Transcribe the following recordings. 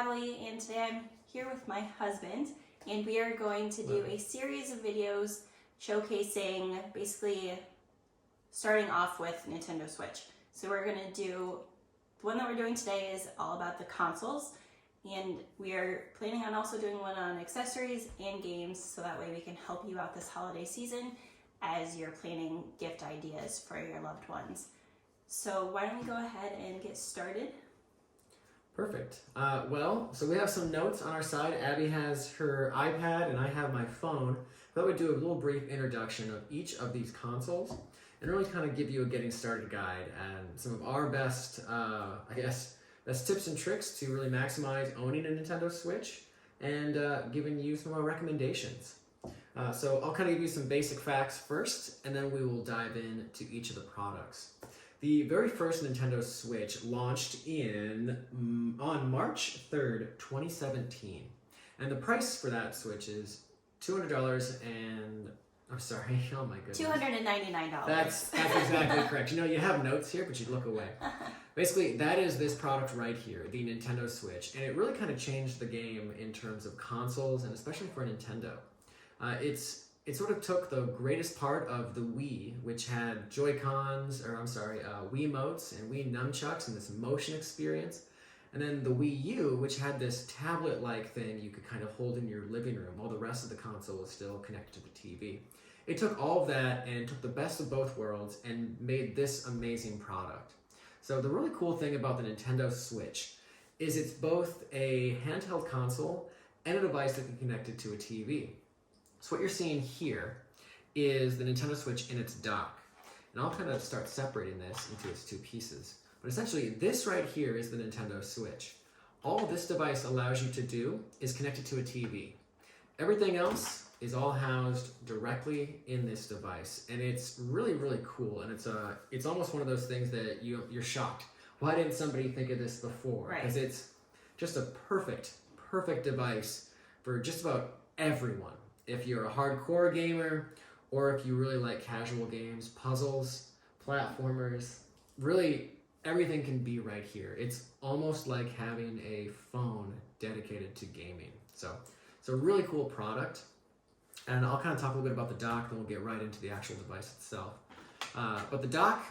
ABELI, and today I'm here with my husband, and we are going to do a series of videos showcasing, basically starting off with Nintendo Switch. So we're going to do, the one that we're doing today is all about the consoles, and we are planning on also doing one on accessories and games, so that way we can help you out this holiday season as you're planning gift ideas for your loved ones. So why don't we go ahead and get started? Perfect. So we have some notes on our side. Abby has her iPad and I have my phone. I thought we'd do a little brief introduction of each of these consoles and really kind of give you a getting started guide and some of our best, best tips and tricks to really maximize owning a Nintendo Switch and giving you some of our recommendations. So I'll kind of give you some basic facts first, and then we will dive into each of the products. The very first Nintendo Switch launched on March 3rd, 2017. And the price for that Switch is $200 and, I'm sorry, oh my goodness. $299. That's exactly correct. You know, you have notes here, but you look away. Basically, that is this product right here, the Nintendo Switch. And it really kind of changed the game in terms of consoles, and especially for Nintendo. It sort of took the greatest part of the Wii, which had Wiimotes and Wii nunchucks and this motion experience. And then the Wii U, which had this tablet-like thing you could kind of hold in your living room while the rest of the console was still connected to the TV. It took all of that and took the best of both worlds and made this amazing product. So the really cool thing about the Nintendo Switch is it's both a handheld console and a device that can connect it to a TV. So what you're seeing here is the Nintendo Switch in its dock. And I'll kind of start separating this into its two pieces. But essentially, this right here is the Nintendo Switch. All this device allows you to do is connect it to a TV. Everything else is all housed directly in this device. And it's really, really cool. And it's almost one of those things that you're shocked. Why didn't somebody think of this before? Because it's just a perfect device for just about everyone. If you're a hardcore gamer, or if you really like casual games, puzzles, platformers, really everything can be right here. It's almost like having a phone dedicated to gaming. So it's a really cool product. And I'll kind of talk a little bit about the dock, then we'll get right into the actual device itself. But the dock,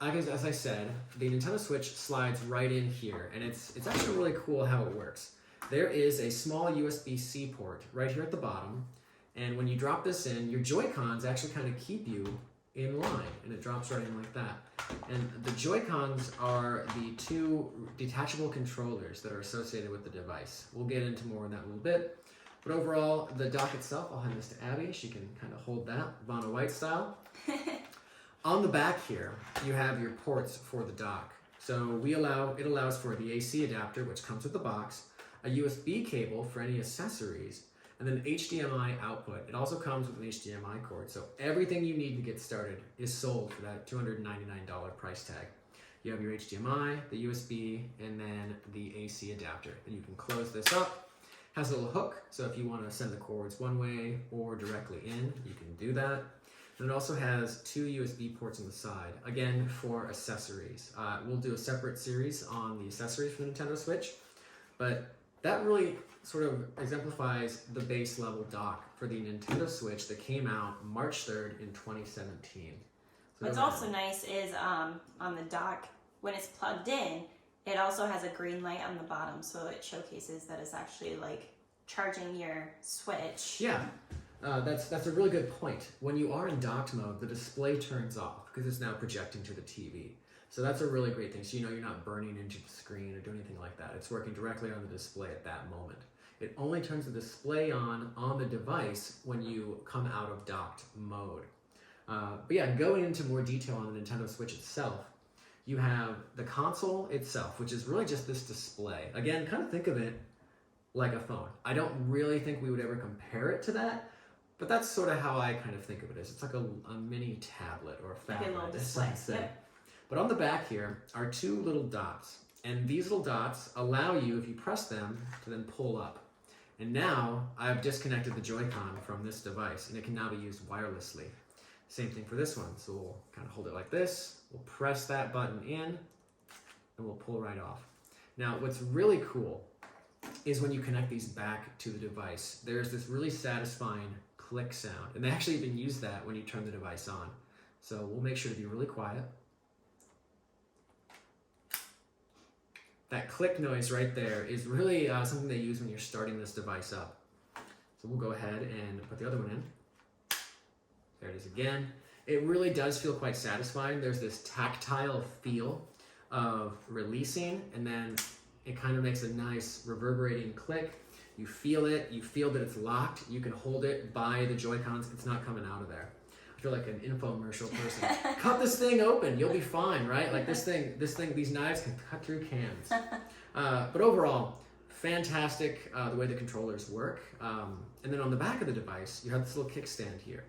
as I said, the Nintendo Switch slides right in here, and it's actually really cool how it works. There is a small USB-C port right here at the bottom, and when you drop this in, your Joy-Cons actually kind of keep you in line, and it drops right in like that. And the Joy-Cons are the two detachable controllers that are associated with the device. We'll get into more on that in a little bit. But overall, the dock itself, I'll hand this to Abby. She can kind of hold that, Vanna White style. On the back here, you have your ports for the dock. So it allows for the AC adapter, which comes with the box, a USB cable for any accessories, and then HDMI output. It also comes with an HDMI cord. So everything you need to get started is sold for that $299 price tag. You have your HDMI, the USB, and then the AC adapter. And you can close this up. It has a little hook, so if you want to send the cords one way or directly in, you can do that. And it also has two USB ports on the side, again, for accessories. We'll do a separate series on the accessories for the Nintendo Switch, but that really sort of exemplifies the base level dock for the Nintendo Switch that came out March 3rd in 2017. So what's also nice is on the dock, when it's plugged in, it also has a green light on the bottom, so it showcases that it's actually like charging your Switch. Yeah, that's a really good point. When you are in docked mode, the display turns off because it's now projecting to the TV. So that's a really great thing. So you know you're not burning into the screen or doing anything like that. It's working directly on the display at that moment. It only turns the display on the device when you come out of docked mode. But yeah, going into more detail on the Nintendo Switch itself, you have the console itself, which is really just this display. Again, kind of think of it like a phone. I don't really think we would ever compare it to that, but that's sort of how I kind of think of it as. It's like a mini tablet or a phablet, like a little display. Yep. But on the back here are two little dots, and these little dots allow you, if you press them, to then pull up. And now I've disconnected the Joy-Con from this device, and it can now be used wirelessly. Same thing for this one. So we'll kind of hold it like this, we'll press that button in, and we'll pull right off. Now, what's really cool is when you connect these back to the device. There's this really satisfying click sound, and they actually even use that when you turn the device on. So we'll make sure to be really quiet. That click noise right there is really something they use when you're starting this device up. So we'll go ahead and put the other one in. There it is again. It really does feel quite satisfying. There's this tactile feel of releasing, and then it kind of makes a nice reverberating click. You feel it, you feel that it's locked. You can hold it by the Joy-Cons. It's not coming out of there. I feel like an infomercial person. Cut this thing open, you'll be fine, right? Like this thing, these knives can cut through cans. But overall, fantastic the way the controllers work. And then on the back of the device, you have this little kickstand here.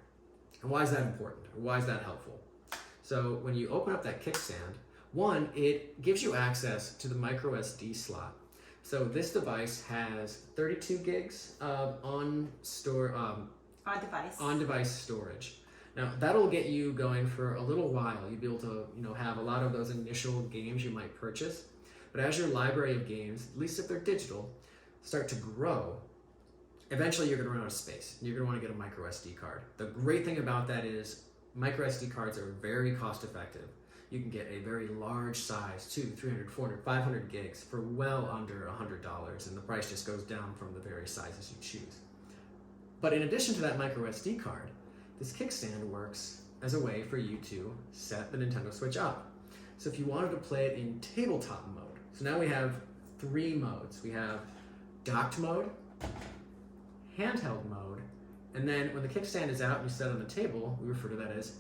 And why is that important? Or why is that helpful? So when you open up that kickstand, one, it gives you access to the micro SD slot. So this device has 32 gigs of on-device storage. Now that'll get you going for a little while. You'll be able to, have a lot of those initial games you might purchase. But as your library of games, at least if they're digital, start to grow, eventually you're going to run out of space. You're going to want to get a micro SD card. The great thing about that is micro SD cards are very cost effective. You can get a very large size, 200, 300, 400, 500 gigs for well under $100, and the price just goes down from the various sizes you choose. But in addition to that micro SD card, this kickstand works as a way for you to set the Nintendo Switch up. So if you wanted to play it in tabletop mode, so now we have 3 modes. We have docked mode, handheld mode, and then when the kickstand is out and you set it on the table, we refer to that as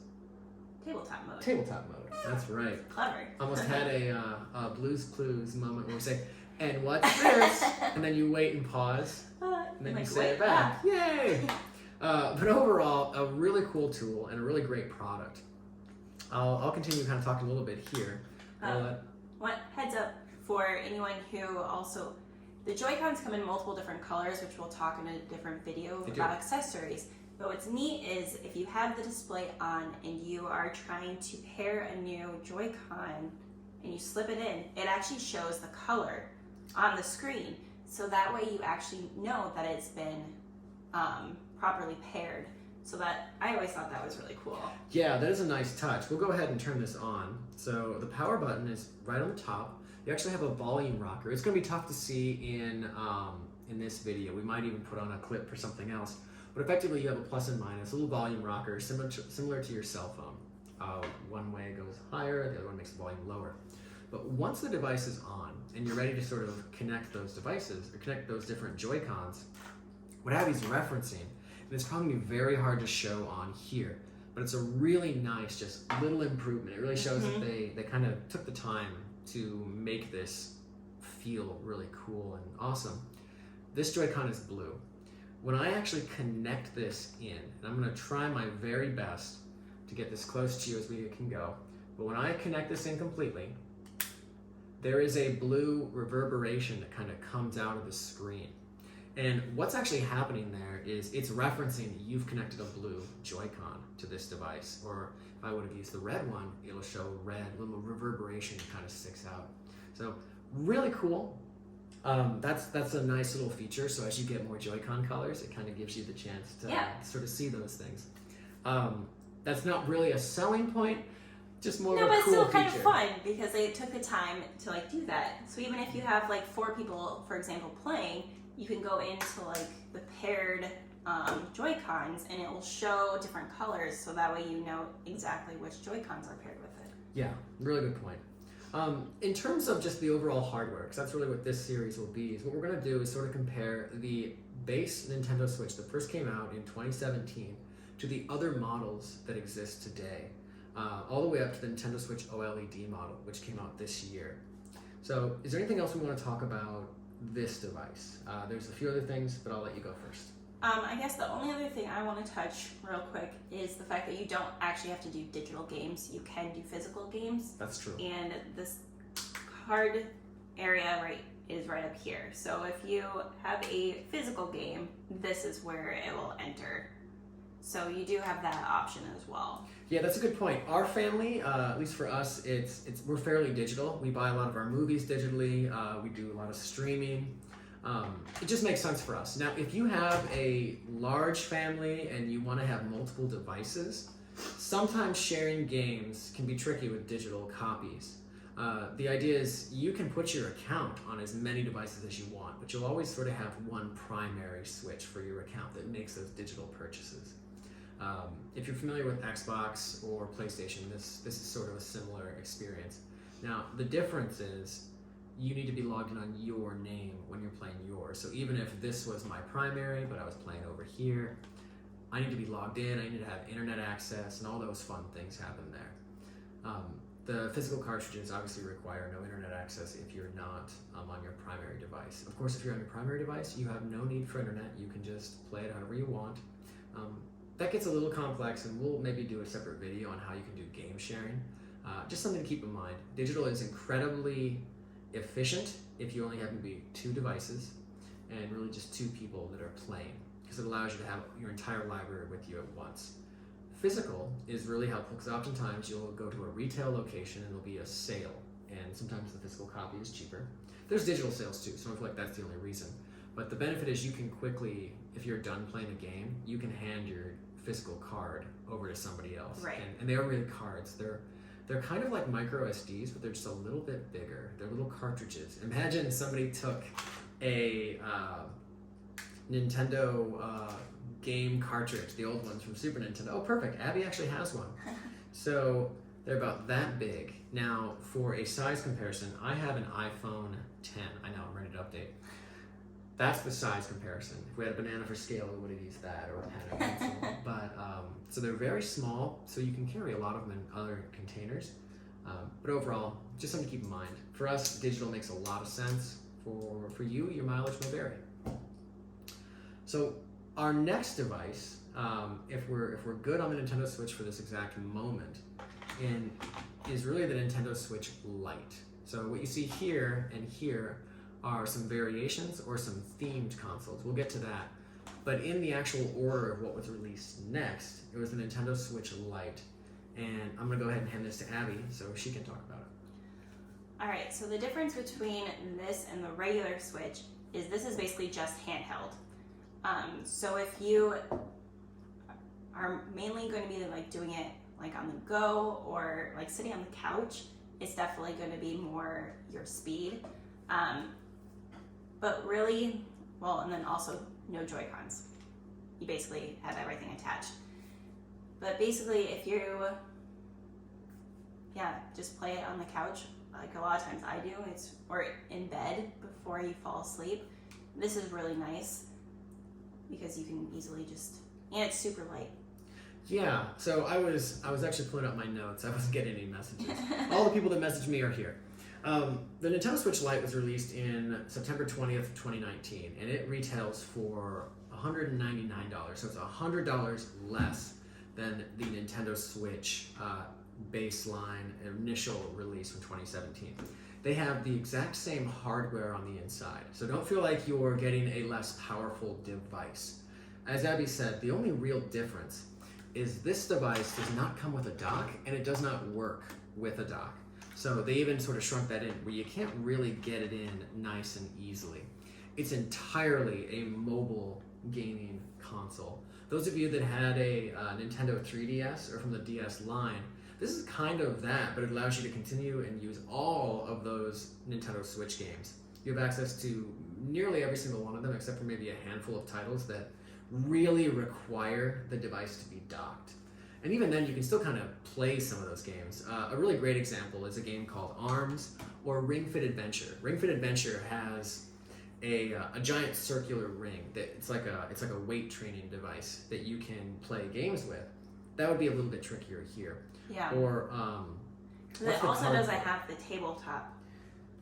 tabletop mode. Tabletop mode. That's right. Clever. Almost had a Blue's Clues moment where we say, "And what's this?" and then you wait and pause, and then you say it back. Yay! But overall, a really cool tool and a really great product. I'll continue kind of talking a little bit here. One heads up for anyone who also, the Joy-Cons come in multiple different colors, which we'll talk in a different video about accessories. But what's neat is if you have the display on and you are trying to pair a new Joy-Con and you slip it in, it actually shows the color on the screen. So that way you actually know that it's been properly paired. So that, I always thought that was really cool. Yeah, that is a nice touch. We'll go ahead and turn this on. So the power button is right on the top. You actually have a volume rocker. It's going to be tough to see in this video. We might even put on a clip for something else. But effectively, you have a plus and minus, a little volume rocker, similar to your cell phone. One way goes higher, the other one makes the volume lower. But once the device is on and you're ready to sort of connect those devices, or connect those different Joy-Cons, what Abby's referencing, and it's probably going to be very hard to show on here, but it's a really nice, just little improvement. It really shows that they kind of took the time to make this feel really cool and awesome. This Joy-Con is blue. When I actually connect this in, and I'm going to try my very best to get this close to you as we can go, but when I connect this in completely, there is a blue reverberation that kind of comes out of the screen. And what's actually happening there is it's referencing that you've connected a blue Joy-Con to this device. Or if I would have used the red one, it'll show red, a little reverberation kind of sticks out. So really cool. That's a nice little feature. So as you get more Joy-Con colors, it kind of gives you the chance to sort of see those things. That's not really a selling point, just more of a cool feature. No, but it's still kind of fun because they took the time to do that. So even if you have 4 people, for example, playing, you can go into the paired Joy-Cons and it will show different colors, so that way you know exactly which Joy-Cons are paired with it. Yeah, really good point. In terms of just the overall hardware, because that's really what this series will be, is what we're going to do is sort of compare the base Nintendo Switch that first came out in 2017 to the other models that exist today, all the way up to the Nintendo Switch OLED model, which came out this year. So is there anything else we want to talk about this device? There's a few other things, but I'll let you go first. I guess the only other thing I want to touch real quick is the fact that you don't actually have to do digital games. You can do physical games. That's true. And this card area is right up here. So if you have a physical game, this is where it will enter. So you do have that option as well. Yeah, that's a good point. Our family, at least for us, we're fairly digital. We buy a lot of our movies digitally. We do a lot of streaming. It just makes sense for us. Now, if you have a large family and you want to have multiple devices, sometimes sharing games can be tricky with digital copies. The idea is you can put your account on as many devices as you want, but you'll always sort of have one primary switch for your account that makes those digital purchases. If you're familiar with Xbox or PlayStation, this is sort of a similar experience. Now, the difference is you need to be logged in on your name when you're playing yours. So even if this was my primary, but I was playing over here, I need to be logged in, I need to have internet access, and all those fun things happen there. The physical cartridges obviously require no internet access if you're not on your primary device. Of course, if you're on your primary device, you have no need for internet. You can just play it however you want. That gets a little complex, and we'll maybe do a separate video on how you can do game sharing. Just something to keep in mind. Digital is incredibly efficient if you only have maybe 2 devices and really just 2 people that are playing, because it allows you to have your entire library with you at once. Physical is really helpful because oftentimes you'll go to a retail location and there'll be a sale, and sometimes the physical copy is cheaper. There's digital sales too, so I feel like that's the only reason. But the benefit is you can quickly, if you're done playing a game, you can hand your physical card over to somebody else. Right. And they are really cards. They're kind of like micro SDs, but they're just a little bit bigger. They're little cartridges. Imagine somebody took a Nintendo game cartridge, the old ones from Super Nintendo. Oh, perfect. Abby actually has one. So they're about that big. Now, for a size comparison, I have an iPhone 10. I know, I'm ready to update. That's the size comparison. If we had a banana for scale, we would have used that, or a pen or pencil. But so they're very small, so you can carry a lot of them in other containers. But overall, just something to keep in mind. For us, digital makes a lot of sense. For you, your mileage may vary. So our next device, if we're good on the Nintendo Switch for this exact moment, is really the Nintendo Switch Lite. So what you see here and here are some variations or some themed consoles. We'll get to that. But in the actual order of what was released next, it was the Nintendo Switch Lite. And I'm gonna go ahead and hand this to Abby so she can talk about it. All right, so the difference between this and the regular Switch is this is basically just handheld. So if you are mainly going to be like doing it like on the go or like sitting on the couch, it's definitely going to be more your speed. But really, well, and then also no Joy-Cons. You basically have everything attached. But basically, if you, just play it on the couch, like a lot of times I do, or in bed before you fall asleep. This is really nice because you can easily and it's super light. Yeah, so I was actually pulling up my notes. I wasn't getting any messages. All the people that messaged me are here. The Nintendo Switch Lite was released in September 20th, 2019, and it retails for $199, so it's $100 less than the Nintendo Switch baseline initial release from 2017. They have the exact same hardware on the inside, so don't feel like you're getting a less powerful device. As Abby said, the only real difference is this device does not come with a dock, and it does not work with a dock. So they even sort of shrunk that in, where you can't really get it in nice and easily. It's entirely a mobile gaming console. Those of you that had a Nintendo 3DS or from the DS line, this is kind of that, but it allows you to continue and use all of those Nintendo Switch games. You have access to nearly every single one of them, except for maybe a handful of titles that really require the device to be docked. And even then, you can still kind of play some of those games. A really great example is a game called ARMS or Ring Fit Adventure. Ring Fit Adventure has a giant circular ring that it's like a weight training device that you can play games with. That would be a little bit trickier here. Yeah. Or it also doesn't have the tabletop.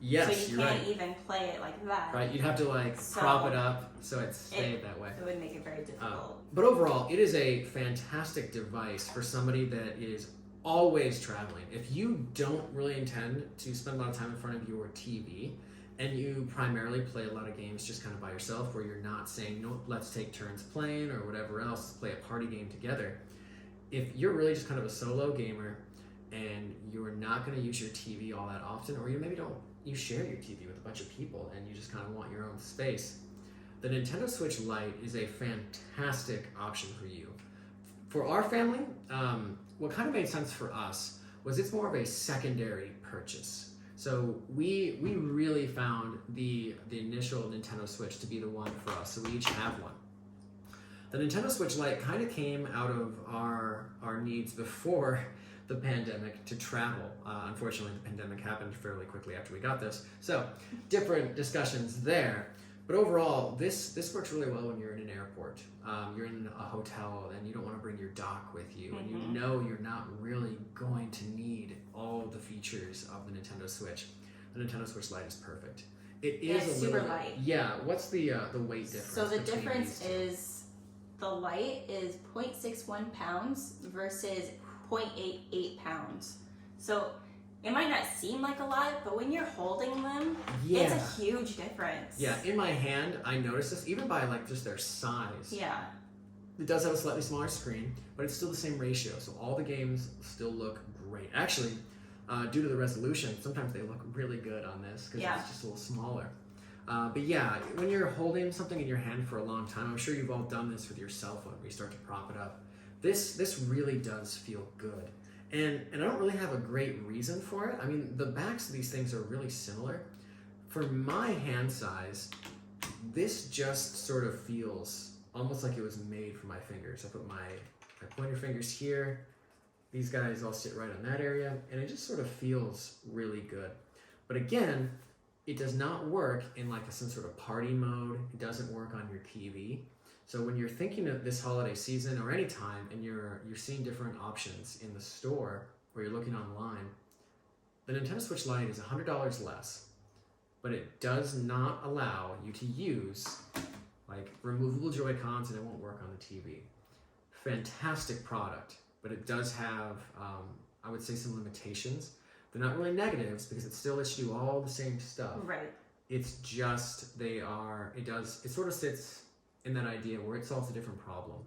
Yes, so you you're can't right. even play it like that. Right, you'd have to prop it up so it's stayed that way. It would make it very difficult. But overall, it is a fantastic device for somebody that is always traveling. If you don't really intend to spend a lot of time in front of your TV, and you primarily play a lot of games just kind of by yourself, where you're not saying, no, let's take turns playing or whatever else, play a party game together. If you're really just kind of a solo gamer and you're not going to use your TV all that often, or you maybe don't you share your TV with a bunch of people and you just kind of want your own space. The Nintendo Switch Lite is a fantastic option for you. For our family, what kind of made sense for us was it's more of a secondary purchase. So we really found the initial Nintendo Switch to be the one for us, so we each have one. The Nintendo Switch Lite kind of came out of our needs before the pandemic to travel. Unfortunately, the pandemic happened fairly quickly after we got this, so different discussions there. But overall, this works really well when you're in an airport. You're in a hotel and you don't want to bring your dock with you, and you know you're not really going to need all the features of the Nintendo Switch. The Nintendo Switch Lite is perfect. It is a super little light. Yeah. What's the weight difference? So the between difference these two? is the Lite is 0.61 pounds versus 0.88 pounds. So it might not seem like a lot, but when you're holding them, it's a huge difference. Yeah, in my hand, I noticed this, even by like just their size. Yeah. It does have a slightly smaller screen, but it's still the same ratio, so all the games still look great. Actually, due to the resolution, sometimes they look really good on this because it's just a little smaller. But yeah, when you're holding something in your hand for a long time, I'm sure you've all done this with your cell phone where you start to prop it up. This really does feel good. And I don't really have a great reason for it. I mean, the backs of these things are really similar. For my hand size, this just sort of feels almost like it was made for my fingers. I put my pointer fingers here. These guys all sit right on that area, and it just sort of feels really good. But again, it does not work in like some sort of party mode. It doesn't work on your TV. So when you're thinking of this holiday season or any time and you're seeing different options in the store or you're looking online, the Nintendo Switch Lite is $100 less, but it does not allow you to use like removable Joy-Cons, and it won't work on the TV. Fantastic product, but it does have, I would say, some limitations. They're not really negatives because it still lets you do all the same stuff. Right. It's just, it sort of sits in that idea where it solves a different problem.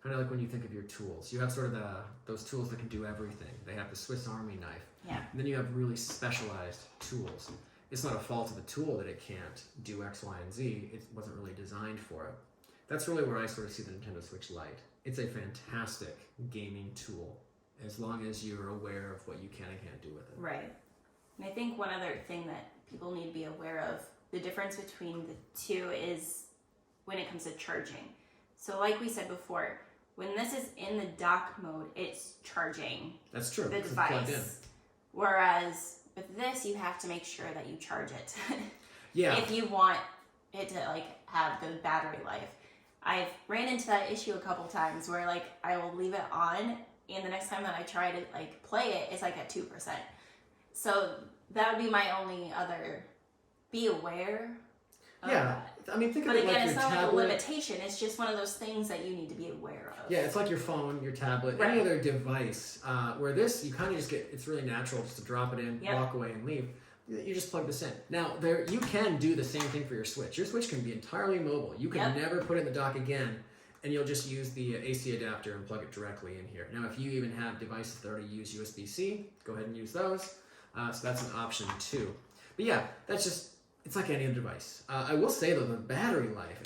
Kind of like when you think of your tools. You have sort of those tools that can do everything. They have the Swiss Army knife. Yeah. And then you have really specialized tools. It's not a fault of the tool that it can't do X, Y, and Z. It wasn't really designed for it. That's really where I sort of see the Nintendo Switch Lite. It's a fantastic gaming tool as long as you're aware of what you can and can't do with it. Right. And I think one other thing that people need to be aware of, the difference between the two is when it comes to charging. So like we said before, when this is in the dock mode, it's charging That's true. the It's plugged in. device. Whereas with this, you have to make sure that you charge it. Yeah. If you want it to like have good battery life. I've ran into that issue a couple times where like I will leave it on and the next time that I try to like play it, it's like at 2%. So that would be my only other, be aware of that. I mean, think of But it like again, your it's not like a tablet. limitation. It's just one of those things that you need to be aware of. Yeah, it's like your phone, your tablet, Right. any other device. Where this, you kind of just get, it's really natural just to drop it in, walk away, and leave. You just plug this in. Now, you can do the same thing for your Switch. Your Switch can be entirely mobile. You can never put it in the dock again, and you'll just use the AC adapter and plug it directly in here. Now, if you even have devices that already use USB-C, go ahead and use those. So that's an option too. But yeah, that's just, it's like any other device. I will say though, the battery life,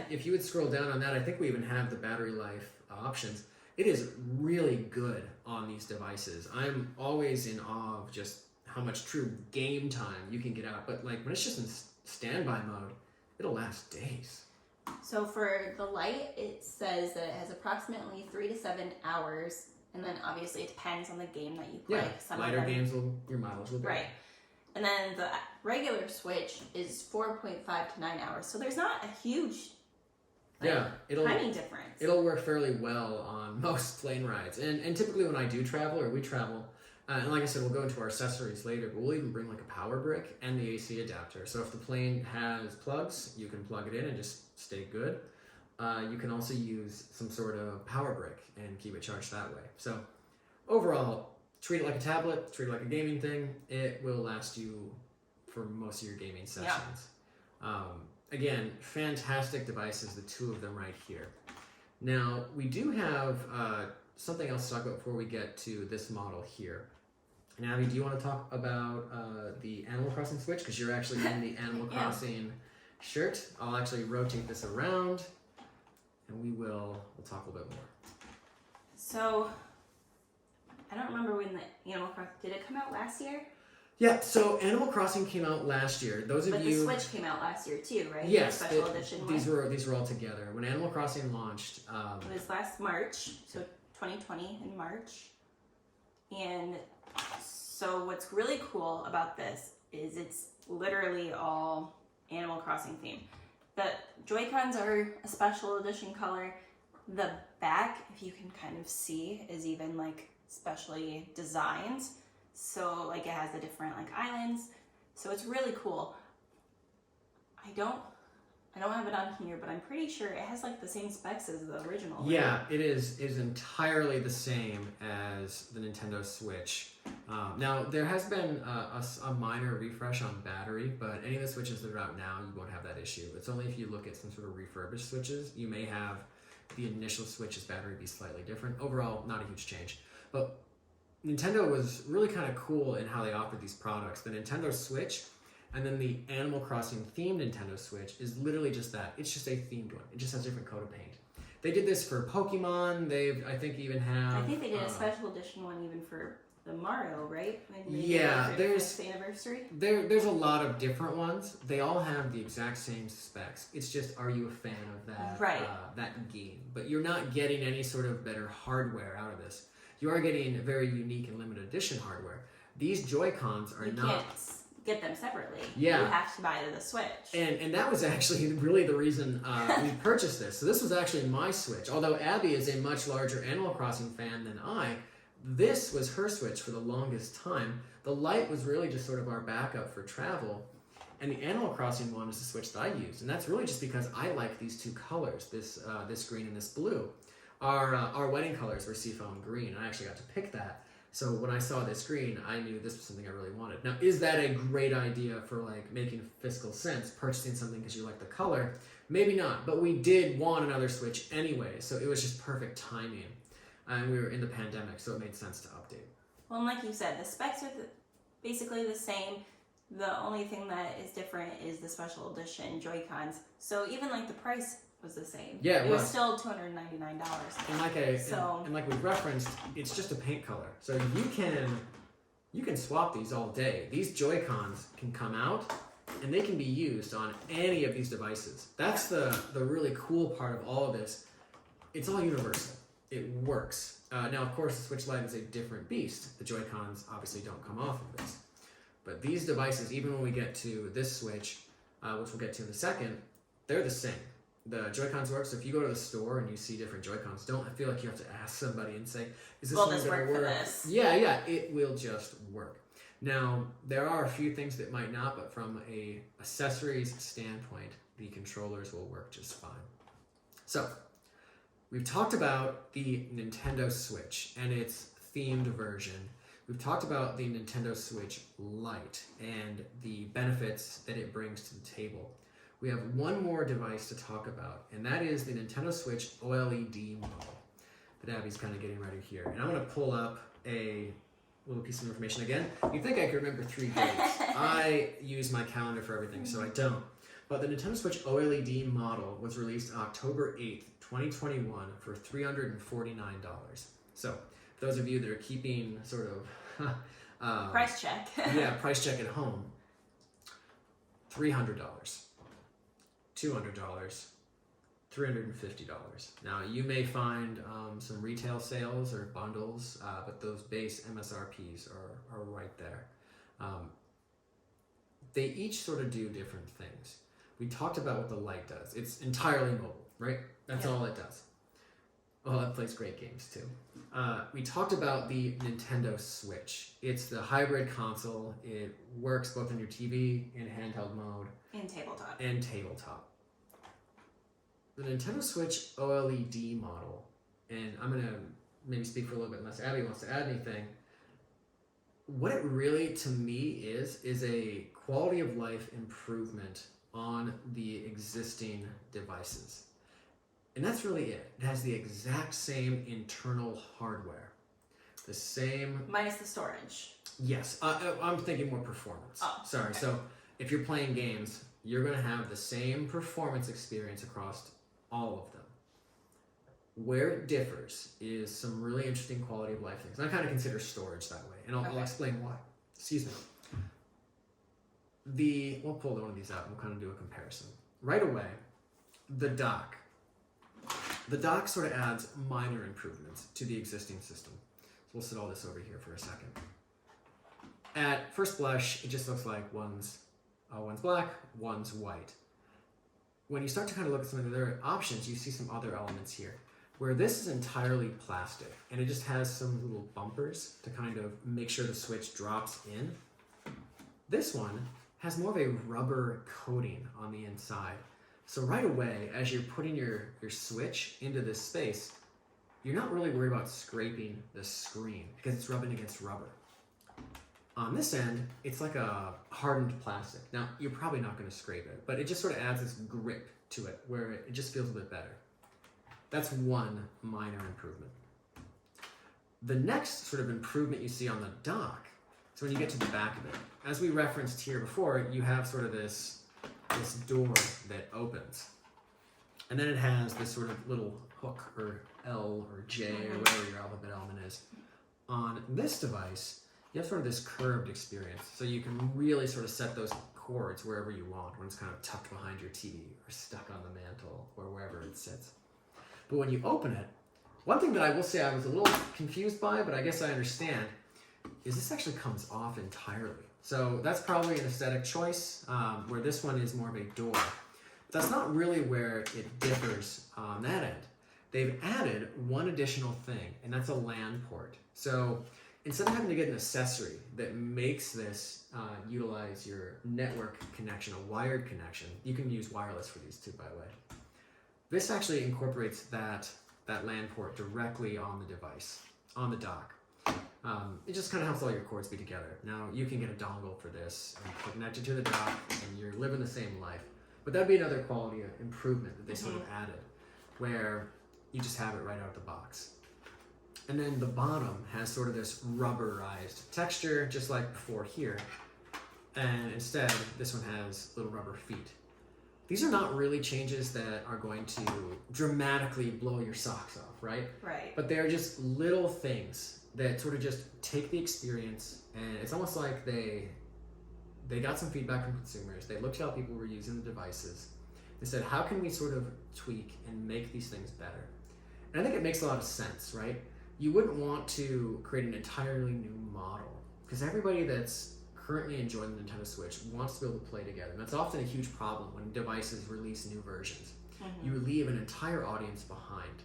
if you would scroll down on that, I think we even have the battery life options. It is really good on these devices. I'm always in awe of just how much true game time you can get out. But like when it's just in standby mode, it'll last days. So for the Lite, it says that it has approximately 3 to 7 hours, and then obviously it depends on the game that you play. Yeah, Some lighter of them, games your mileage will be. Right. And then the regular Switch is 4.5 to 9 hours. So there's not a huge timing difference. It'll work fairly well on most plane rides. And typically when I do travel, or we travel, and like I said, we'll go into our accessories later, but we'll even bring like a power brick and the AC adapter. So if the plane has plugs, you can plug it in and just stay good. You can also use some sort of power brick and keep it charged that way. So overall, treat it like a tablet, treat it like a gaming thing. It will last you for most of your gaming sessions. Again, fantastic devices, the two of them right here. Now, we do have something else to talk about before we get to this model here. And Abby, do you want to talk about the Animal Crossing Switch? Because you're actually in the Animal Yeah. Crossing shirt. I'll actually rotate this around, and we'll talk a little bit more. So, I don't remember when the Animal Crossing, did it come out last year? Yeah, so Animal Crossing came out last year. Those of But you, the Switch came out last year too, right? yes, The special edition these one. were all together. When Animal Crossing launched, It was last March, so 2020 in March. And so what's really cool about this is it's literally all Animal Crossing themed. The Joy-Cons are a special edition color. The back, if you can kind of see, is even like specially designed. So like it has the different like islands. So it's really cool. I don't have it on here, but I'm pretty sure it has like the same specs as the original. Right? yeah, it is entirely the same as the Nintendo Switch. Now there has been a minor refresh on battery, but any of the Switches that are out now, you won't have that issue. It's only if you look at some sort of refurbished Switches, you may have the initial Switch's battery be slightly different. Overall, not a huge change. But Nintendo was really kind of cool in how they offered these products. The Nintendo Switch and then the Animal Crossing themed Nintendo Switch is literally just that. It's just a themed one. It just has a different coat of paint. They did this for Pokemon. I think they did a special edition one even for the Mario, right? When they yeah, did it for the there's 5th anniversary. There's a lot of different ones. They all have the exact same specs. It's just, are you a fan of that that game? But you're not getting any sort of better hardware out of this. You are getting very unique and limited edition hardware. These Joy-Cons are not. Can't get them separately. Yeah. You have to buy the Switch. And that was actually really the reason we purchased this. So this was actually my Switch. Although Abby is a much larger Animal Crossing fan than I, this was her Switch for the longest time. The Lite was really just sort of our backup for travel. And the Animal Crossing one is the Switch that I used. And that's really just because I like these two colors, this green and this blue. Our wedding colors were seafoam green. I actually got to pick that. So when I saw this green, I knew this was something I really wanted. Now, is that a great idea for like making fiscal sense, purchasing something because you like the color? Maybe not, but we did want another Switch anyway, so it was just perfect timing. And we were in the pandemic, so it made sense to update. Well, and like you said, the specs are basically the same. The only thing that is different is the special edition Joy-Cons. So even like the price was the same. Yeah, it was still $299. And like we referenced, it's just a paint color. So you can swap these all day. These Joy-Cons can come out and they can be used on any of these devices. That's the really cool part of all of this. It's all universal. It works. Now, of course, the Switch Lite is a different beast. The Joy-Cons obviously don't come off of this. But these devices, even when we get to this Switch, which we'll get to in a second, they're the same. The Joy-Cons work, so if you go to the store and you see different Joy-Cons, don't feel like you have to ask somebody and say, is this one going to work? For this? Yeah, it will just work. Now, there are a few things that might not, but from a accessories standpoint, the controllers will work just fine. So, we've talked about the Nintendo Switch and its themed version. We've talked about the Nintendo Switch Lite and the benefits that it brings to the table. We have one more device to talk about, and that is the Nintendo Switch OLED model that Abby's kind of getting ready here. And I'm going to pull up a little piece of information again. You'd think I could remember 3 dates. I use my calendar for everything, so I don't. But the Nintendo Switch OLED model was released October 8th, 2021 for $349. So, for those of you that are keeping sort of... price check. Yeah, price check at home. $300. $200, $350. Now, you may find some retail sales or bundles, but those base MSRPs are right there. They each sort of do different things. We talked about what the Lite does. It's entirely mobile, right? That's all it does. Oh, it plays great games too. We talked about the Nintendo Switch. It's the hybrid console. It works both on your TV and handheld mode. And tabletop. The Nintendo Switch OLED model, and I'm going to maybe speak for a little bit unless Abby wants to add anything. What it really, to me, is a quality of life improvement on the existing devices. And that's really it. It has the exact same internal hardware. The same. Minus the storage. Yes, I'm thinking more performance. Oh, sorry. okay. So if you're playing games, you're going to have the same performance experience across all of them. Where it differs is some really interesting quality of life things. And I kind of consider storage that way, and I'll explain why. Excuse me. We'll pull one of these out and we'll kind of do a comparison. Right away, the dock. The dock sort of adds minor improvements to the existing system. So we'll set all this over here for a second. At first blush, it just looks like one's black, one's white. When you start to kind of look at some of the other options, you see some other elements here, where this is entirely plastic, and it just has some little bumpers to kind of make sure the switch drops in. This one has more of a rubber coating on the inside. So right away, as you're putting your switch into this space, you're not really worried about scraping the screen because it's rubbing against rubber. On this end, it's like a hardened plastic. Now, you're probably not going to scrape it, but it just sort of adds this grip to it where it just feels a bit better. That's one minor improvement. The next sort of improvement you see on the dock is when you get to the back of it. As we referenced here before, you have sort of this door that opens. And then it has this sort of little hook or L or J or whatever your alphabet element is. On this device, you have sort of this curved experience. So you can really sort of set those cords wherever you want, when it's kind of tucked behind your TV or stuck on the mantle or wherever it sits. But when you open it, one thing that I will say I was a little confused by, but I guess I understand, is this actually comes off entirely. So that's probably an aesthetic choice, where this one is more of a door. But that's not really where it differs on that end. They've added one additional thing, and that's a Lan Port. So instead of having to get an accessory that makes this utilize your network connection, a wired connection, you can use wireless for these too, by the way. This actually incorporates that Lan Port directly on the device, on the dock. It just kind of helps all your cords be together. Now, you can get a dongle for this and connect it to the dock, and you're living the same life. But that'd be another quality improvement that they sort of added, where you just have it right out of the box. And then the bottom has sort of this rubberized texture, just like before here. And instead, this one has little rubber feet. These are not really changes that are going to dramatically blow your socks off, right? Right. But they're just little things that sort of just take the experience, and it's almost like they got some feedback from consumers. They looked at how people were using the devices. They said, how can we sort of tweak and make these things better? And I think it makes a lot of sense, right? You wouldn't want to create an entirely new model, because everybody that's currently enjoying the Nintendo Switch wants to be able to play together. And that's often a huge problem when devices release new versions. You leave an entire audience behind.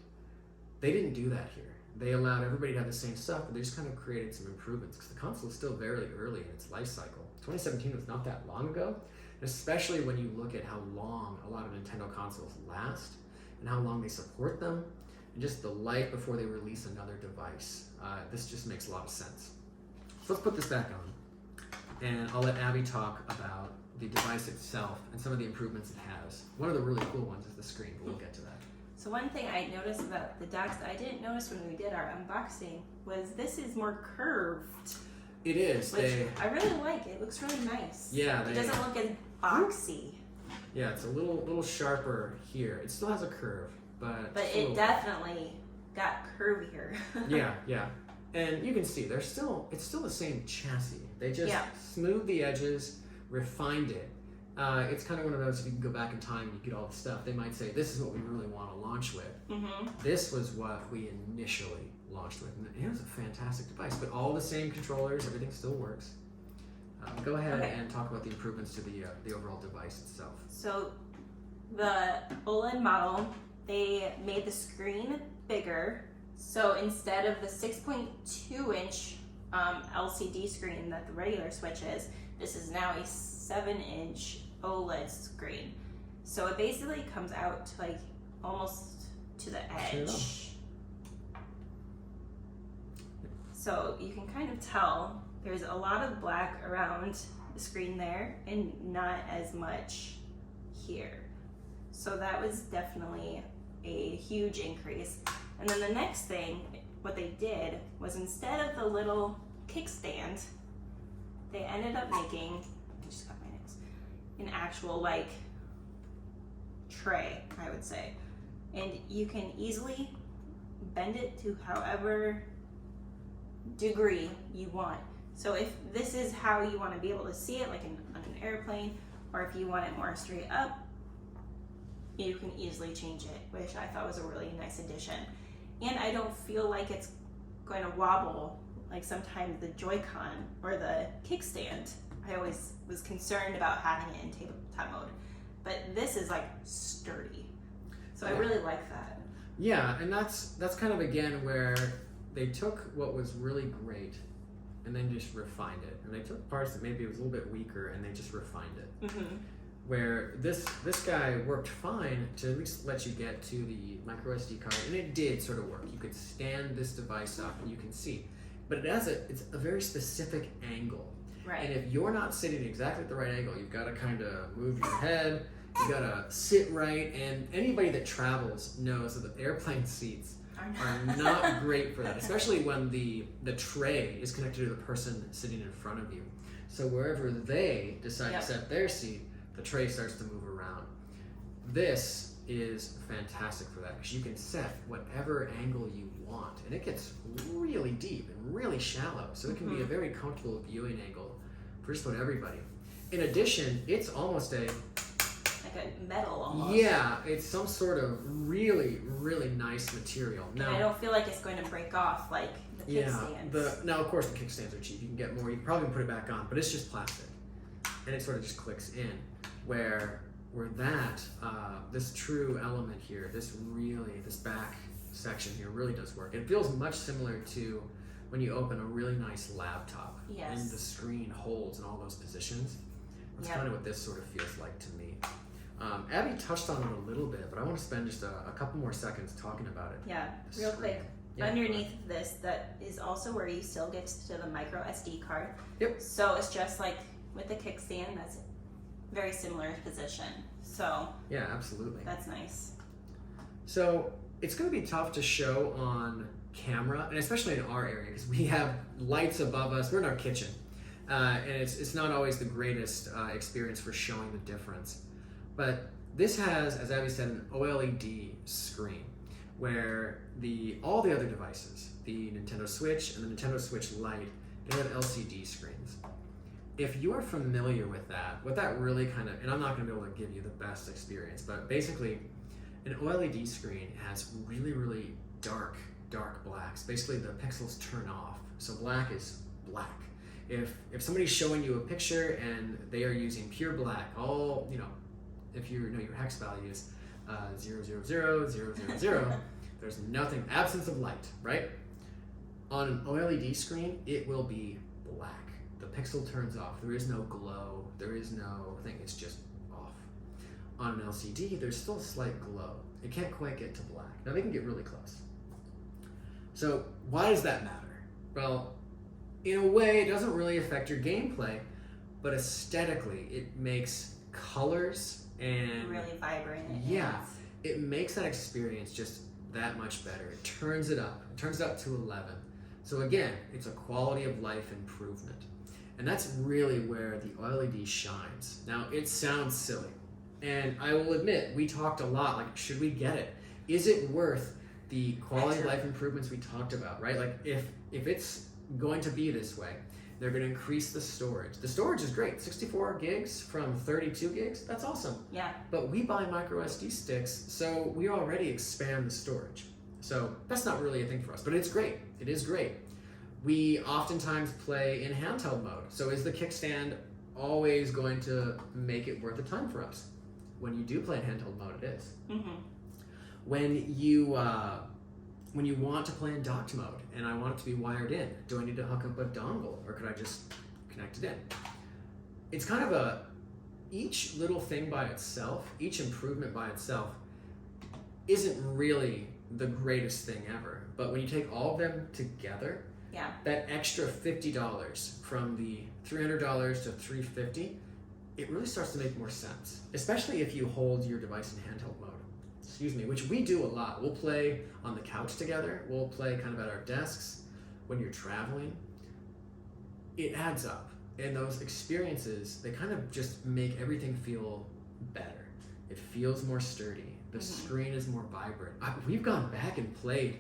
They didn't do that here. They allowed everybody to have the same stuff, but they just kind of created some improvements, because the console is still very early in its life cycle. 2017 was not that long ago, and especially when you look at how long a lot of Nintendo consoles last and how long they support them, and just the life before they release another device. This just makes a lot of sense. So let's put this back on, and I'll let Abby talk about the device itself and some of the improvements it has. One of the really cool ones is the screen, but we'll get to that. So one thing I noticed about the docks that I didn't notice when we did our unboxing was this is more curved. It is. Which I really like. It looks really nice. Yeah. It doesn't look as boxy. Yeah, it's a little sharper here. It still has a curve, but it definitely got curvier. yeah. And you can see it's still the same chassis. They just smoothed the edges, refined it. It's kind of one of those, if you can go back in time and you get all the stuff, they might say, this is what we really want to launch with. This was what we initially launched with. And it was a fantastic device, but all the same controllers, everything still works. Go ahead and talk about the improvements to the overall device itself. So the OLED model, they made the screen bigger. So instead of the 6.2 inch LCD screen that the regular Switch is, this is now a 7-inch OLED screen. So it basically comes out to like almost to the edge. So you can kind of tell there's a lot of black around the screen there and not as much here. So that was definitely a huge increase. And then the next thing what they did was instead of the little kickstand, they ended up making, I just got my nails, an actual like tray, I would say. And you can easily bend it to however degree you want. So if this is how you want to be able to see it, like on an airplane, or if you want it more straight up, you can easily change it, which I thought was a really nice addition. And I don't feel like it's going to wobble like sometimes the Joy-Con or the kickstand. I always was concerned about having it in tabletop mode, but this is like sturdy. So I really like that. Yeah, and that's kind of again where they took what was really great and then just refined it. And they took parts that maybe was a little bit weaker and they just refined it. Mm-hmm. Where this guy worked fine to at least let you get to the micro SD card, and it did sort of work. You could stand this device up and you can see, but it's a very specific angle. Right. And if you're not sitting exactly at the right angle, you've got to kind of move your head. You got to sit right, and anybody that travels knows that the airplane seats are not great for that, especially when the tray is connected to the person sitting in front of you. So wherever they decide to set their seat, the tray starts to move around. This is fantastic for that because you can set whatever angle you want, and it gets really deep and really shallow, so it can be a very comfortable viewing angle for just about everybody. In addition, it's almost a metal almost. Yeah, it's some sort of really, really nice material. Now, and I don't feel like it's going to break off like the kickstands. Now, of course, the kickstands are cheap. You can get more. You can probably put it back on, but it's just plastic, and it sort of just clicks in. Where that this true element here, this back section here really does work. It feels much similar to when you open a really nice laptop and the screen holds in all those positions. That's kind of what this sort of feels like to me. Abby touched on it a little bit, but I want to spend just a couple more seconds talking about it. Yeah, real quick. Underneath this, that is also where you still get to the micro SD card. Yep. So it's just like with the kickstand, that's very similar position. So yeah, absolutely. That's nice. So it's going to be tough to show on camera, and especially in our area, because we have lights above us. We're in our kitchen, and it's not always the greatest experience for showing the difference. But this has, as Abby said, an OLED screen, where all the other devices, the Nintendo Switch and the Nintendo Switch Lite, they have LCD screens. If you are familiar with that, what that really kind of, and I'm not going to be able to give you the best experience, but basically an OLED screen has really, really dark blacks. Basically the pixels turn off, so black is black. If somebody's showing you a picture and they are using pure black, if you know your hex values, 0000000, there's nothing, absence of light, right? On an OLED screen, it will be black. The pixel turns off. There is no glow. There is no thing. It's just off. On an LCD, there's still a slight glow. It can't quite get to black. Now, they can get really close. So why does that matter? Well, in a way, it doesn't really affect your gameplay, but aesthetically, it makes colors and really vibrant. Yeah, it makes that experience just that much better. It turns it up. It turns it up to 11. So again, it's a quality of life improvement. And that's really where the OLED shines. Now, it sounds silly. And I will admit, we talked a lot, like, should we get it? Is it worth the quality of life improvements we talked about, right? Like, if it's going to be this way, they're going to increase the storage. The storage is great. 64 gigs from 32 gigs, that's awesome. Yeah. But we buy micro SD sticks, so we already expand the storage. So that's not really a thing for us, but it's great. It is great. We oftentimes play in handheld mode. So is the kickstand always going to make it worth the time for us? When you do play in handheld mode, it is. Mm-hmm. When you want to play in docked mode and I want it to be wired in, do I need to hook up a dongle or could I just connect it in? It's kind of each little thing by itself, each improvement by itself isn't really the greatest thing ever. But when you take all of them together, that extra $50 from the $300 to $350, it really starts to make more sense, especially if you hold your device in handheld mode. excuse me, which we do a lot. We'll play on the couch together. We'll play kind of at our desks when you're traveling. It adds up. And those experiences, they kind of just make everything feel better. It feels more sturdy. The screen is more vibrant. We've gone back and played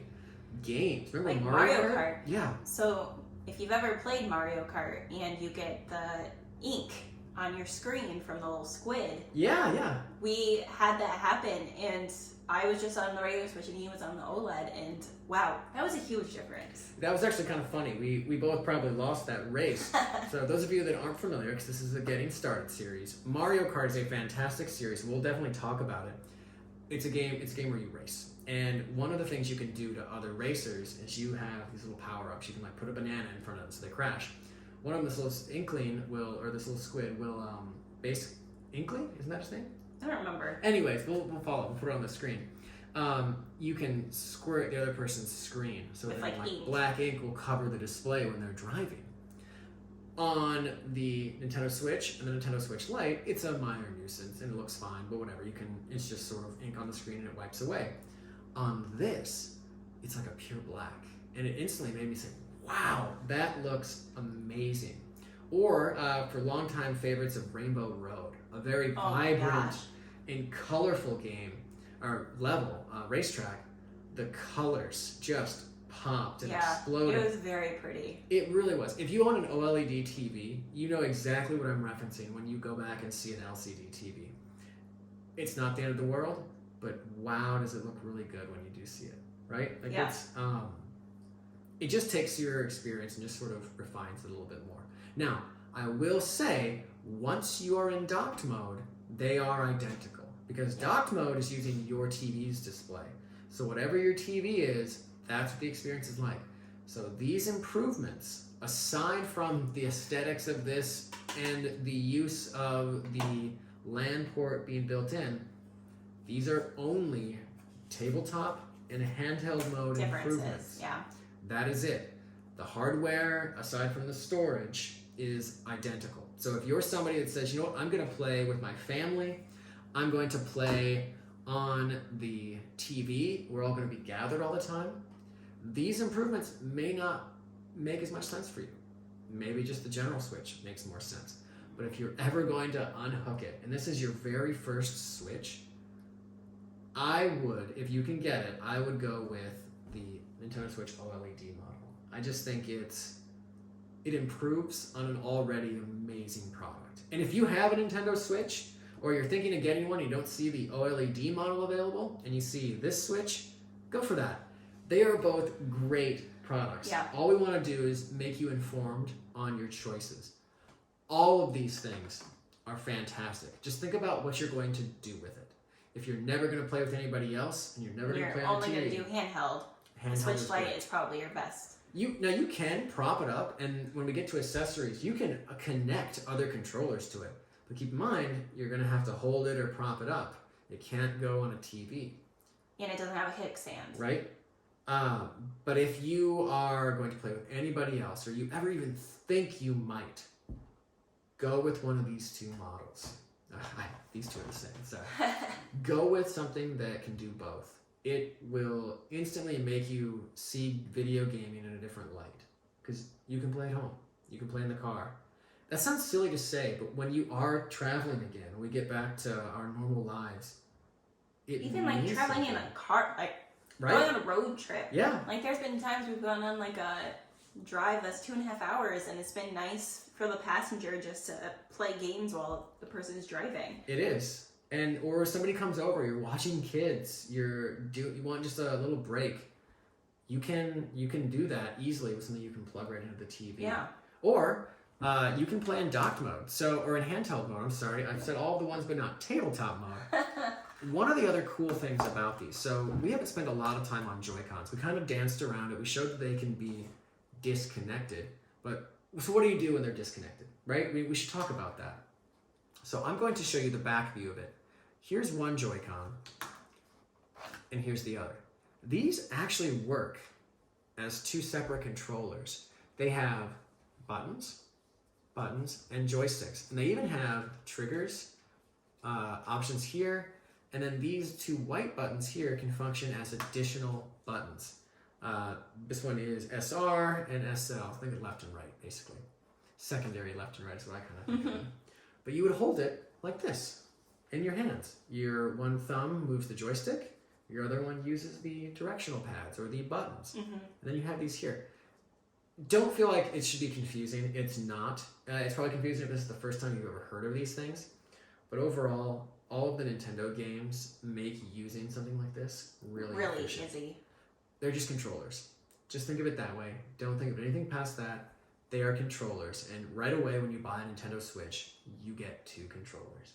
games. Remember like Mario Kart? Yeah. So if you've ever played Mario Kart and you get the ink on your screen from the little squid. Yeah. We had that happen, and I was just on the regular Switch and he was on the OLED, and wow, that was a huge difference. That was actually kind of funny. We both probably lost that race. So those of you that aren't familiar, because this is a getting started series, Mario Kart is a fantastic series. We'll definitely talk about it. It's a game where you race. And one of the things you can do to other racers is you have these little power-ups. You can like put a banana in front of them so they crash. One of them, this little inkling will, or this little squid will, inkling? Isn't that his name? I don't remember. Anyways, we'll follow. We'll put it on the screen. You can squirt the other person's screen so that like black ink will cover the display when they're driving. On the Nintendo Switch and the Nintendo Switch Lite, it's a minor nuisance and it looks fine, but whatever. It's just sort of ink on the screen and it wipes away. On this, it's like a pure black, and it instantly made me say, "Wow, that looks amazing." Or for longtime favorites of Rainbow Road, a very vibrant and colorful game or level racetrack, the colors just popped and exploded. It was very pretty. It really was. If you own an OLED TV, you know exactly what I'm referencing when you go back and see an LCD TV. It's not the end of the world, but wow, does it look really good when you do see it, right? Like it's, it just takes your experience and just sort of refines it a little bit more. Now, I will say, once you are in docked mode, they are identical. Because docked mode is using your TV's display. So whatever your TV is, that's what the experience is like. So these improvements, aside from the aesthetics of this and the use of the Lan Port being built in, these are only tabletop and handheld mode improvements. Yeah. That is it. The hardware, aside from the storage, is identical. So if you're somebody that says, you know what, I'm going to play with my family, I'm going to play on the TV, we're all going to be gathered all the time, these improvements may not make as much sense for you. Maybe just the general Switch makes more sense. But if you're ever going to unhook it, and this is your very first Switch, I would, if you can get it, I would go with the Nintendo Switch OLED model. I just think it improves on an already amazing product. And if you have a Nintendo Switch, or you're thinking of getting one, you don't see the OLED model available, and you see this Switch, go for that. They are both great products. Yeah. All we want to do is make you informed on your choices. All of these things are fantastic. Just think about what you're going to do with it. If you're never going to play with anybody else, and you're never going to play on the TV, you're only going to do handheld. The Switch Lite is probably your best. Now you can prop it up, and when we get to accessories, you can connect other controllers to it. But keep in mind, you're going to have to hold it or prop it up. It can't go on a TV. And it doesn't have a kickstand. Right? But if you are going to play with anybody else, or you ever even think you might, go with one of these two models. These two are the same. So go with something that can do both. It will instantly make you see video gaming in a different light. Because you can play at home. You can play in the car. That sounds silly to say, but when you are traveling again, when we get back to our normal lives, it even like traveling something. in a car, like right? going on a road trip. Yeah. Like there's been times we've gone on like a drive that's 2.5 hours, and it's been nice for the passenger just to play games while the person's driving. It is. And or somebody comes over, you're watching kids, you want just a little break. You can do that easily with something you can plug right into the TV. Yeah. Or you can play in docked mode, or in handheld mode. I'm sorry, I've said all the ones, but not tabletop mode. One of the other cool things about these, so we haven't spent a lot of time on Joy-Cons. We kind of danced around it. We showed that they can be disconnected, but so what do you do when they're disconnected, right? We should talk about that. So I'm going to show you the back view of it. Here's one Joy-Con, and here's the other. These actually work as two separate controllers. They have buttons, and joysticks. And they even have triggers, options here, And then these 2 white buttons here can function as additional buttons. This one is SR and SL. Think of left and right, basically. Secondary left and right is what I kind of think of it. But you would hold it like this in your hands. Your one thumb moves the joystick. Your other one uses the directional pads or the buttons. And then you have these here. Don't feel like it should be confusing. It's not. It's probably confusing if this is the first time you've ever heard of these things. But overall, all of the Nintendo games make using something like this really efficient. Easy. They're just controllers. Just think of it that way. Don't think of anything past that. They are controllers. And right away when you buy a Nintendo Switch, you get 2 controllers.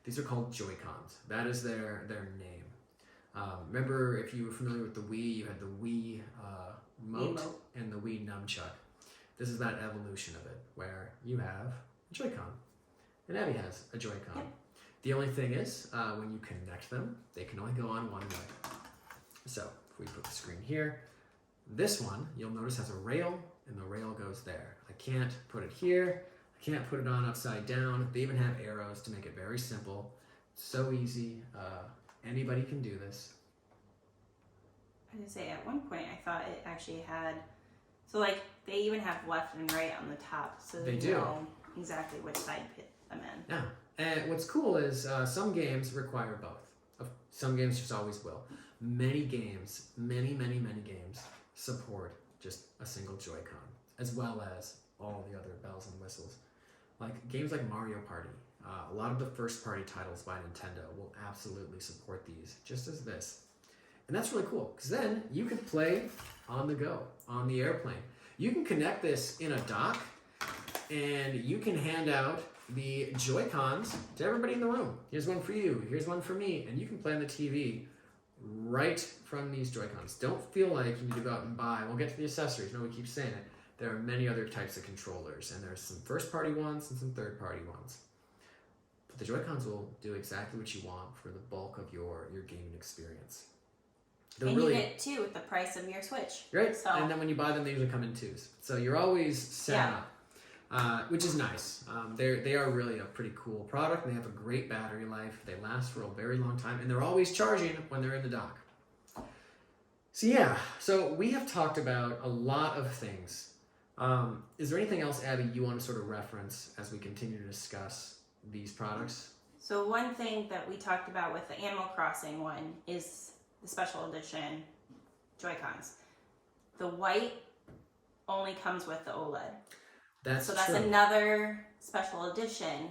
These are called Joy-Cons. That is their name. Remember, if you were familiar with the Wii, you had the Wii Mote and the Wii Nunchuck. This is that evolution of it, where you have a Joy-Con. And Abby has a Joy-Con. Yep. The only thing is, when you connect them, they can only go on one way. So, if we put the screen here, this one, you'll notice has a rail, and the rail goes there. I can't put it here. I can't put it on upside down. They even have arrows to make it very simple. So easy. Anybody can do this. I was going to say, at one point I thought it actually had, so like they even have left and right on the top, so they know exactly which side to put them in. Yeah, and what's cool is some games require both. Some games just always will. Many games, many games support just a single Joy-Con, as well as all the other bells and whistles. Like games like Mario Party. A lot of the first-party titles by Nintendo will absolutely support these, just as this. And that's really cool, because then you can play on the go, on the airplane. You can connect this in a dock, and you can hand out the Joy-Cons to everybody in the room. Here's one for you, here's one for me, and you can play on the TV right from these Joy-Cons. Don't feel like you need to go out and buy. We'll get to the accessories. No, we keep saying it. There are many other types of controllers, and there's some first-party ones and some third-party ones. But the Joy-Cons will do exactly what you want for the bulk of your gaming experience. And you get 2 with the price of your Switch. Right, so. And then when you buy them, they usually come in 2s. So you're always set up, which is nice. They are really a pretty cool product, and they have a great battery life. They last for a very long time, and they're always charging when they're in the dock. So we have talked about a lot of things. Is there anything else, Abby, you want to sort of reference as we continue to discuss these products? So one thing that we talked about with the Animal Crossing one is the special edition Joy-Cons. The white only comes with the OLED. That's true. Another special edition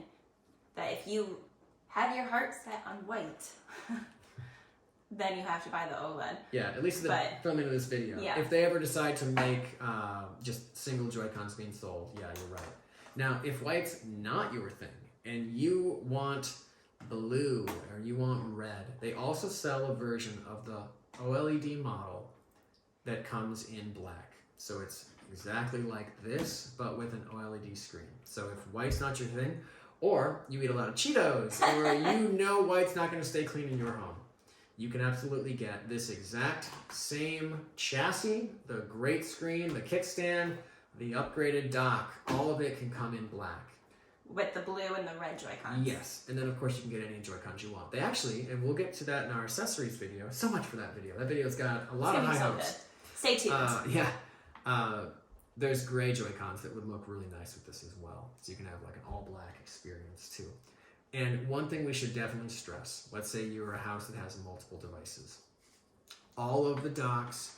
that if you have your heart set on white, then you have to buy the OLED. Yeah, at least filming of this video. Yeah. If they ever decide to make just single Joy-Cons being sold, yeah, you're right. Now, if white's not your thing, and you want blue or you want red, they also sell a version of the OLED model that comes in black. So it's exactly like this, but with an OLED screen. So if white's not your thing, or you eat a lot of Cheetos, or you know white's not going to stay clean in your home, you can absolutely get this exact same chassis, the great screen, the kickstand, the upgraded dock, all of it can come in black. With the blue and the red Joy-Cons. Yes, and then of course you can get any Joy-Cons you want. They actually, and we'll get to that in our accessories video, so much for that video. That video's got a lot of high hopes. Stay tuned. There's gray Joy-Cons that would look really nice with this as well. So you can have like an all black experience too. And one thing we should definitely stress, let's say you're a house that has multiple devices. All of the docks,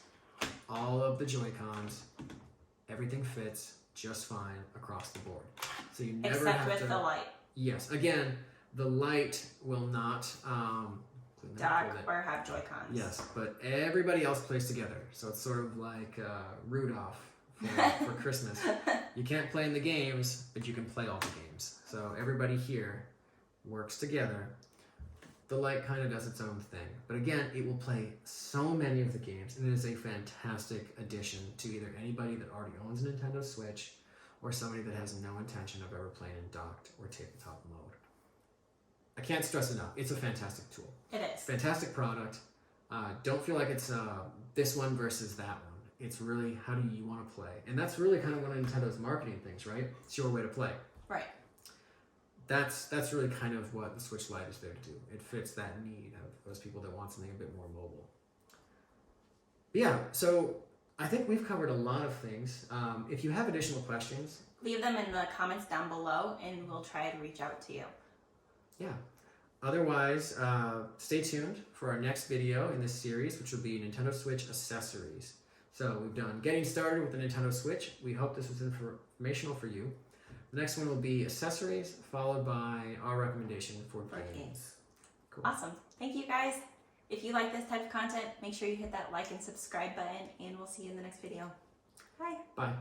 all of the Joy-Cons, everything fits just fine across the board. So you never Except have with to, the light. Yes, again, the light will not dock or have Joy-Cons. Yes, but everybody else plays together. So it's sort of like Rudolph for Christmas. You can't play in the games, but you can play all the games. So everybody here works together. The light kind of does its own thing. But again, it will play so many of the games, and it is a fantastic addition to either anybody that already owns a Nintendo Switch or somebody that has no intention of ever playing in docked or tabletop mode. I can't stress enough. It's a fantastic tool. It is. Fantastic product. Don't feel like it's this one versus that one. It's really, how do you want to play? And that's really kind of one of Nintendo's marketing things, right? It's your way to play. Right. that's really kind of what the Switch Lite is there to do. It fits that need of those people that want something a bit more mobile. But yeah, so I think we've covered a lot of things. If you have additional questions, leave them in the comments down below and we'll try to reach out to you. Yeah. Otherwise, stay tuned for our next video in this series, which will be Nintendo Switch accessories. So we've done getting started with the Nintendo Switch. We hope this was informational for you. The next one will be accessories, followed by our recommendation for games. Cool. Awesome. Thank you guys. If you like this type of content, make sure you hit that like and subscribe button, and we'll see you in the next video. Bye. Bye.